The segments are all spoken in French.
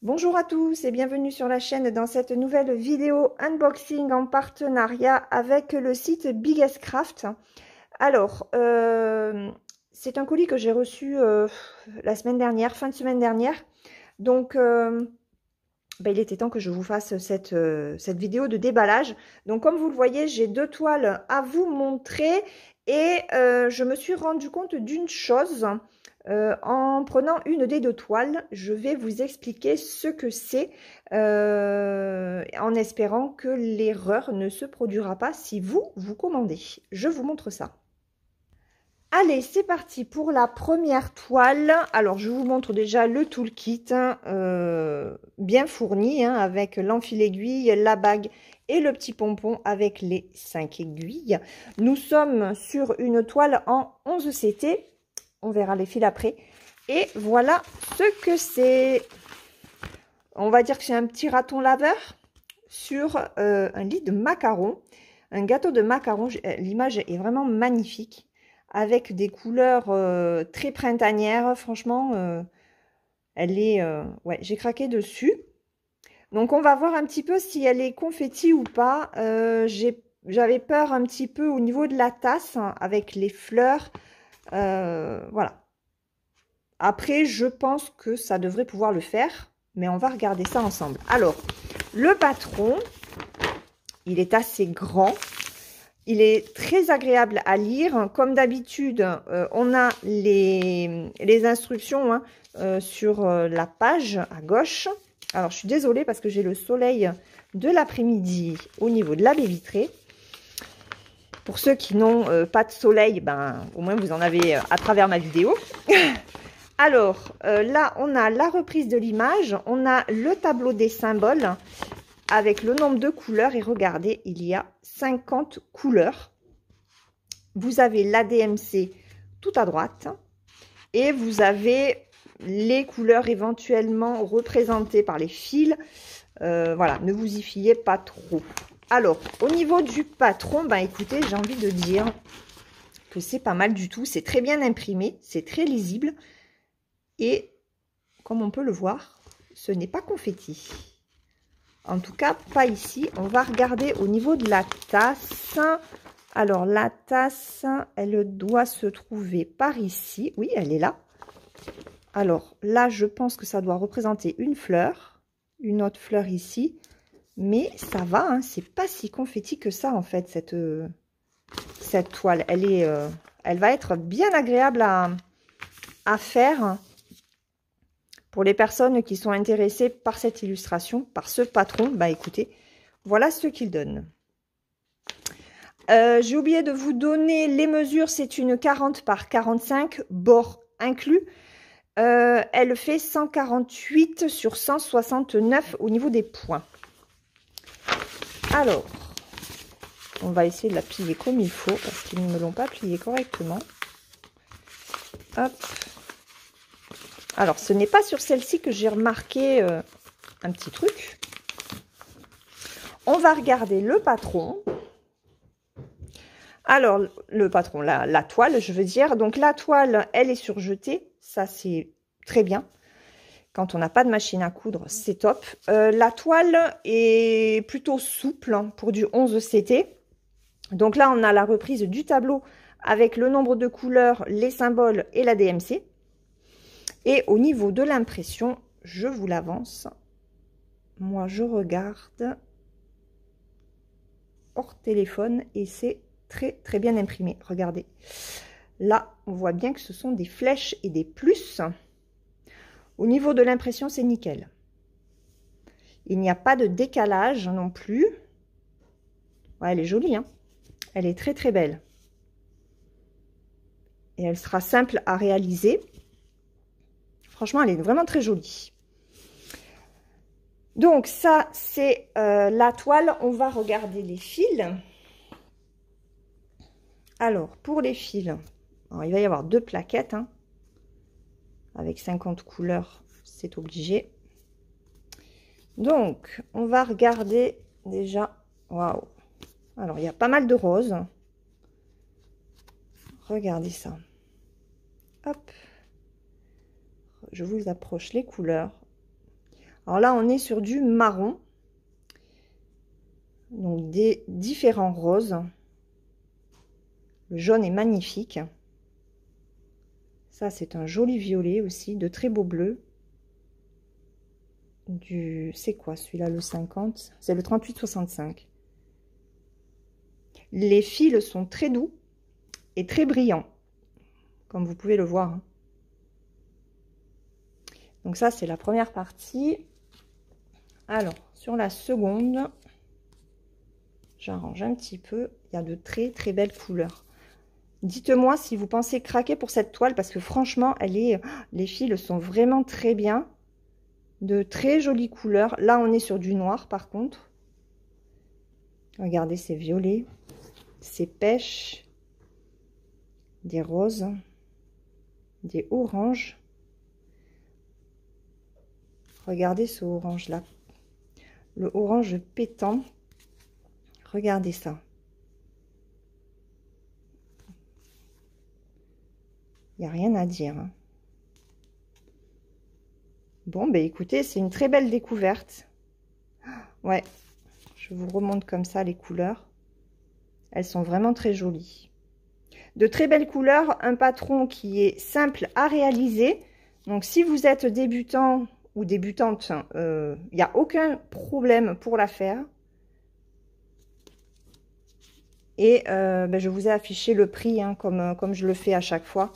Bonjour à tous et bienvenue sur la chaîne dans cette nouvelle vidéo unboxing en partenariat avec le site Biggest Craft. Alors, c'est un colis que j'ai reçu la semaine dernière, fin de semaine dernière. Donc, il était temps que je vous fasse cette vidéo de déballage. Donc, comme vous le voyez, j'ai deux toiles à vous montrer et je me suis rendu compte d'une chose. En prenant une des deux toiles, je vais vous expliquer ce que c'est en espérant que l'erreur ne se produira pas si vous commandez. Je vous montre ça. Allez, c'est parti pour la première toile. Alors, je vous montre déjà le toolkit bien fourni avec l'enfil aiguille, la bague et le petit pompon avec les 5 aiguilles. Nous sommes sur une toile en 11 CT. On verra les fils après. Et voilà ce que c'est. On va dire que c'est un petit raton laveur sur un lit de macarons. Un gâteau de macarons. L'image est vraiment magnifique. Avec des couleurs très printanières. Franchement, elle est... ouais, j'ai craqué dessus. Donc, on va voir un petit peu si elle est confetti ou pas. J'avais peur un petit peu au niveau de la tasse avec les fleurs. Voilà. Après, je pense que ça devrait pouvoir le faire. Mais on va regarder ça ensemble. Alors, le patron, il est assez grand. Il est très agréable à lire. Comme d'habitude, on a les instructions sur la page à gauche. Alors, je suis désolée parce que j'ai le soleil de l'après-midi au niveau de la baie vitrée. Pour ceux qui n'ont pas de soleil, ben, au moins vous en avez à travers ma vidéo. Alors, là, on a la reprise de l'image. On a le tableau des symboles avec le nombre de couleurs. Et regardez, il y a 50 couleurs. Vous avez l'ADMC tout à droite. Et vous avez les couleurs éventuellement représentées par les fils. Voilà, ne vous y fiez pas trop. Alors, au niveau du patron, ben écoutez, j'ai envie de dire que c'est pas mal du tout. C'est très bien imprimé, c'est très lisible. Et comme on peut le voir, ce n'est pas confetti. En tout cas, pas ici. On va regarder au niveau de la tasse. Alors, la tasse, elle doit se trouver par ici. Oui, elle est là. Alors, là, je pense que ça doit représenter une fleur. Une autre fleur ici. Mais ça va, hein, c'est pas si confetti que ça, en fait, cette toile. Elle va être bien agréable à faire pour les personnes qui sont intéressées par cette illustration, par ce patron. Bah écoutez, voilà ce qu'il donne. J'ai oublié de vous donner les mesures. C'est une 40 par 45, bord inclus. Elle fait 148 sur 169 au niveau des points. Alors, on va essayer de la plier comme il faut parce qu'ils ne me l'ont pas pliée correctement. Hop. Alors, ce n'est pas sur celle-ci que j'ai remarqué un petit truc. On va regarder le patron. Alors, le patron, la toile, je veux dire. Donc, la toile, elle est surjetée. Ça, c'est très bien. Quand on n'a pas de machine à coudre, c'est top. La toile est plutôt souple pour du 11 CT. Donc là, on a la reprise du tableau avec le nombre de couleurs, les symboles et la DMC. Et au niveau de l'impression, je vous l'avance. Moi, je regarde hors téléphone et c'est très bien imprimé. Regardez. Là, on voit bien que ce sont des flèches et des plus. Au niveau de l'impression, c'est nickel. Il n'y a pas de décalage non plus. Ouais, elle est jolie, hein. Elle est très belle. Et elle sera simple à réaliser. Franchement, elle est vraiment très jolie. Donc, ça, c'est la toile. On va regarder les fils. Alors, pour les fils, alors, il va y avoir deux plaquettes. Hein, avec 50 couleurs, c'est obligé. Donc, on va regarder déjà. Waouh! Alors, il y a pas mal de roses. Regardez ça. Hop. Je vous approche les couleurs. Alors là, on est sur du marron. Donc des différents roses. Le jaune est magnifique. Ça, c'est un joli violet aussi, de très beau bleu. C'est quoi celui-là, le 50? C'est le 38-65. Les fils sont très doux et très brillants, comme vous pouvez le voir, hein. Donc ça, c'est la première partie. Alors, sur la seconde, j'arrange un petit peu. Il y a de très très belles couleurs. Dites-moi si vous pensez craquer pour cette toile, parce que franchement, les fils sont vraiment très bien. De très jolies couleurs. Là, on est sur du noir, par contre. Regardez, c'est violet, c'est pêche, des roses, des oranges. Regardez ce orange-là. Le orange pétant. Regardez ça. Il n'y a rien à dire, hein. Bon, ben écoutez, c'est une très belle découverte. Ouais, je vous remonte comme ça les couleurs. Elles sont vraiment très jolies. De très belles couleurs, un patron qui est simple à réaliser. Donc, si vous êtes débutant ou débutante, il n'y a aucun problème pour la faire. Et ben, je vous ai affiché le prix, hein, comme je le fais à chaque fois.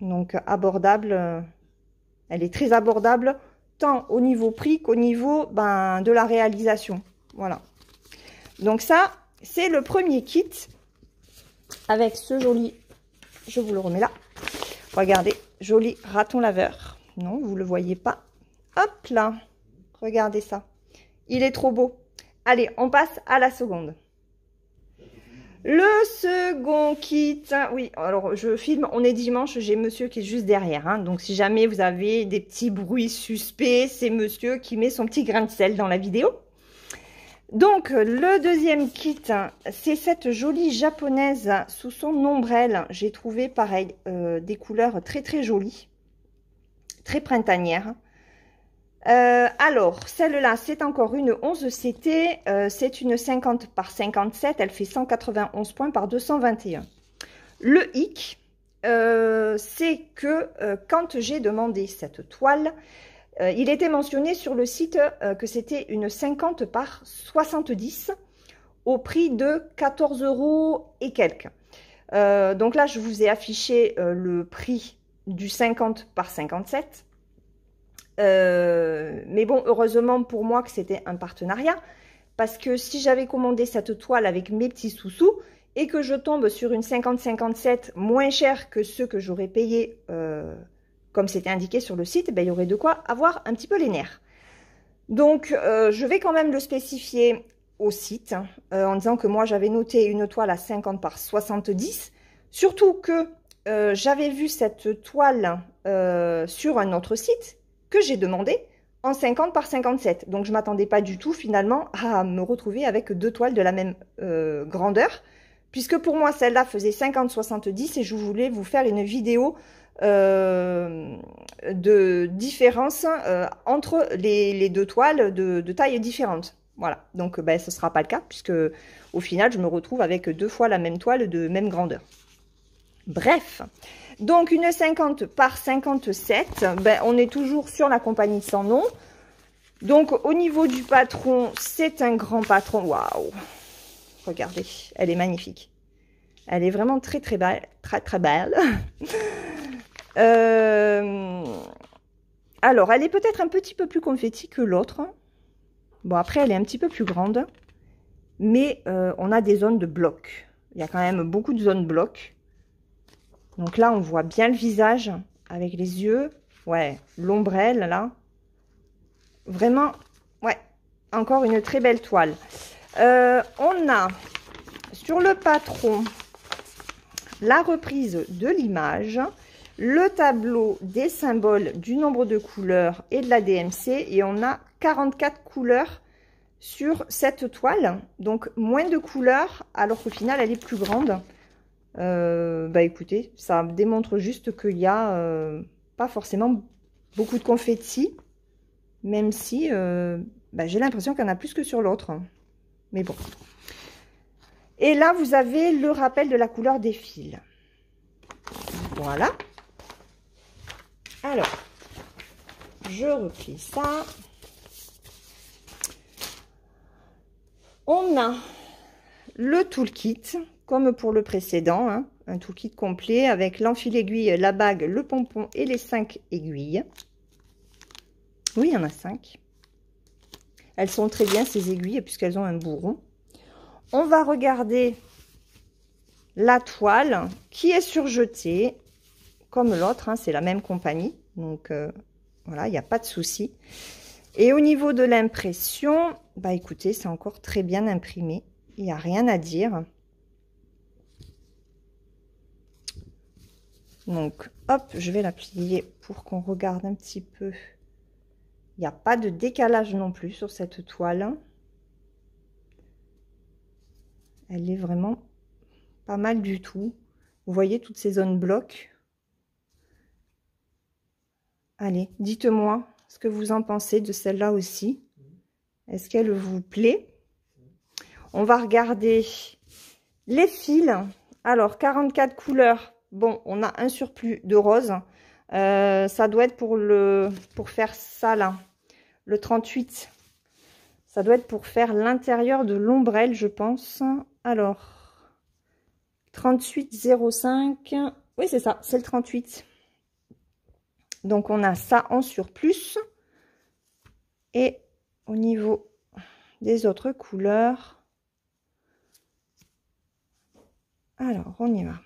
Donc, abordable. Elle est très abordable, tant au niveau prix qu'au niveau de la réalisation. Voilà. Donc ça, c'est le premier kit avec ce joli, je vous le remets là. Regardez, joli raton laveur. Non, vous ne le voyez pas. Hop là, regardez ça. Il est trop beau. Allez, on passe à la seconde. Le second kit, oui, alors je filme, on est dimanche, j'ai monsieur qui est juste derrière, hein, donc si jamais vous avez des petits bruits suspects, c'est monsieur qui met son petit grain de sel dans la vidéo. Donc le deuxième kit, c'est cette jolie japonaise sous son ombrelle. J'ai trouvé pareil, des couleurs très très jolies, très printanières. Alors, celle-là, c'est encore une 11 CT, c'est une 50 par 57, elle fait 191 points par 221. Le hic, c'est que quand j'ai demandé cette toile, il était mentionné sur le site que c'était une 50 par 70 au prix de 14 € et quelques. Donc là, je vous ai affiché le prix du 50 par 57. Mais bon, heureusement pour moi que c'était un partenariat, parce que si j'avais commandé cette toile avec mes petits sous-sous et que je tombe sur une 50-57 moins chère que ceux que j'aurais payé comme c'était indiqué sur le site, ben, il y aurait de quoi avoir un petit peu les nerfs. Donc je vais quand même le spécifier au site en disant que moi j'avais noté une toile à 50 par 70, surtout que j'avais vu cette toile sur un autre site que j'ai demandé en 50 par 57. Donc, je ne m'attendais pas du tout, finalement, à me retrouver avec deux toiles de la même grandeur. Puisque pour moi, celle-là faisait 50-70 et je voulais vous faire une vidéo de différence entre les deux toiles de tailles différentes. Voilà. Donc, ben, ce ne sera pas le cas, puisque au final, je me retrouve avec deux fois la même toile de même grandeur. Bref. Donc, une 50 par 57, ben, on est toujours sur la compagnie sans nom. Donc, au niveau du patron, c'est un grand patron. Waouh! Regardez, elle est magnifique. Elle est vraiment très, très belle. Très, très belle. Alors, elle est peut-être un petit peu plus confetti que l'autre. Bon, après, elle est un petit peu plus grande. Mais on a des zones de bloc. Il y a quand même beaucoup de zones bloc. Donc là, on voit bien le visage avec les yeux. Ouais, l'ombrelle, là. Vraiment, ouais, encore une très belle toile. On a sur le patron la reprise de l'image, le tableau des symboles du nombre de couleurs et de la DMC. Et on a 44 couleurs sur cette toile. Donc, moins de couleurs, alors qu'au final, elle est plus grande. Bah écoutez, ça démontre juste qu'il y a pas forcément beaucoup de confettis. même si j'ai l'impression qu'il y en a plus que sur l'autre. Mais bon. Et là, vous avez le rappel de la couleur des fils. Voilà. Alors, je replie ça. On a le toolkit, comme pour le précédent, hein, un toolkit complet avec l'enfil aiguille, la bague, le pompon et les 5 aiguilles. Oui, il y en a 5. Elles sont très bien, ces aiguilles, puisqu'elles ont un bourron. On va regarder la toile qui est surjetée, comme l'autre, hein, c'est la même compagnie. Donc, voilà, il n'y a pas de souci. Et au niveau de l'impression, bah écoutez, c'est encore très bien imprimé. Il n'y a rien à dire. Donc, hop, je vais la plier pour qu'on regarde un petit peu. Il n'y a pas de décalage non plus sur cette toile. Elle est vraiment pas mal du tout. Vous voyez toutes ces zones blocs. Allez, dites-moi ce que vous en pensez de celle-là aussi. Est-ce qu'elle vous plaît? On va regarder les fils. Alors, 44 couleurs. Bon, on a un surplus de rose. Ça doit être pour faire ça là. Le 38. Ça doit être pour faire l'intérieur de l'ombrelle, je pense. Alors, 38,05. Oui, c'est ça, c'est le 38. Donc, on a ça en surplus. Et au niveau des autres couleurs, alors, on y va.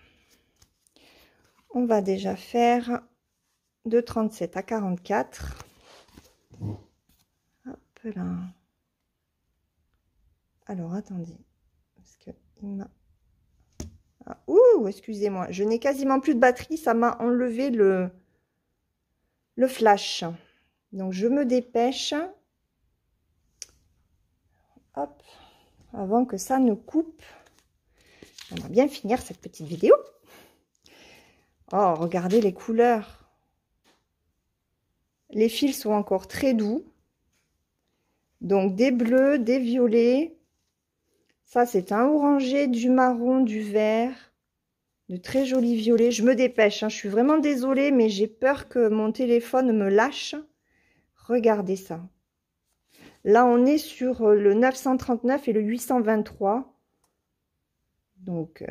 On va déjà faire de 37 à 44. Hop là. Alors, attendez. Parce que il m'a... Ah, ouh, excusez-moi. Je n'ai quasiment plus de batterie. Ça m'a enlevé le flash. Donc, je me dépêche. Hop. Avant que ça ne coupe. On va bien finir cette petite vidéo. Oh, regardez les couleurs. Les fils sont encore très doux. Donc, des bleus, des violets. Ça, c'est un orangé, du marron, du vert. De très jolis violets. Je me dépêche, hein. Je suis vraiment désolée, mais j'ai peur que mon téléphone me lâche. Regardez ça. Là, on est sur le 939 et le 823. Donc,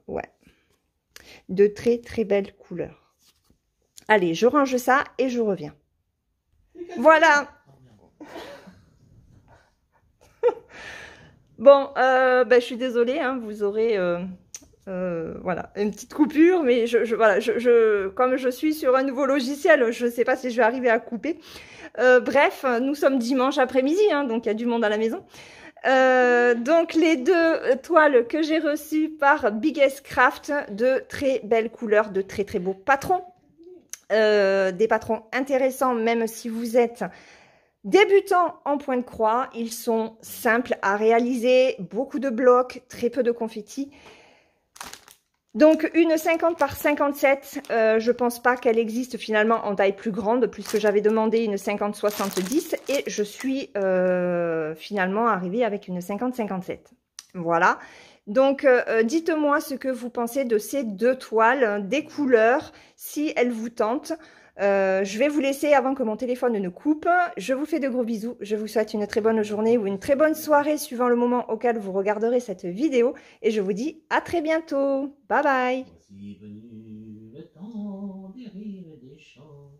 ouais. De très, très belles couleurs. Allez, je range ça et je reviens. Voilà. Bon, je suis désolée, hein, vous aurez voilà, une petite coupure, mais voilà, comme je suis sur un nouveau logiciel, je ne sais pas si je vais arriver à couper. Bref, nous sommes dimanche après-midi, hein, donc il y a du monde à la maison. Donc les deux toiles que j'ai reçues par Biggest Craft, de très belles couleurs, de très très beaux patrons. Des patrons intéressants, même si vous êtes débutant en point de croix. Ils sont simples à réaliser, beaucoup de blocs, très peu de confettis. Donc une 50 par 57, je pense pas qu'elle existe finalement en taille plus grande, puisque j'avais demandé une 50-70 et je suis finalement arrivée avec une 50-57. Voilà. Donc dites-moi ce que vous pensez de ces deux toiles, des couleurs, si elles vous tentent. Je vais vous laisser avant que mon téléphone ne coupe. Je vous fais de gros bisous. Je vous souhaite une très bonne journée ou une très bonne soirée suivant le moment auquel vous regarderez cette vidéo. Et je vous dis à très bientôt. Bye bye. Voici venu le temps des rires et des chants.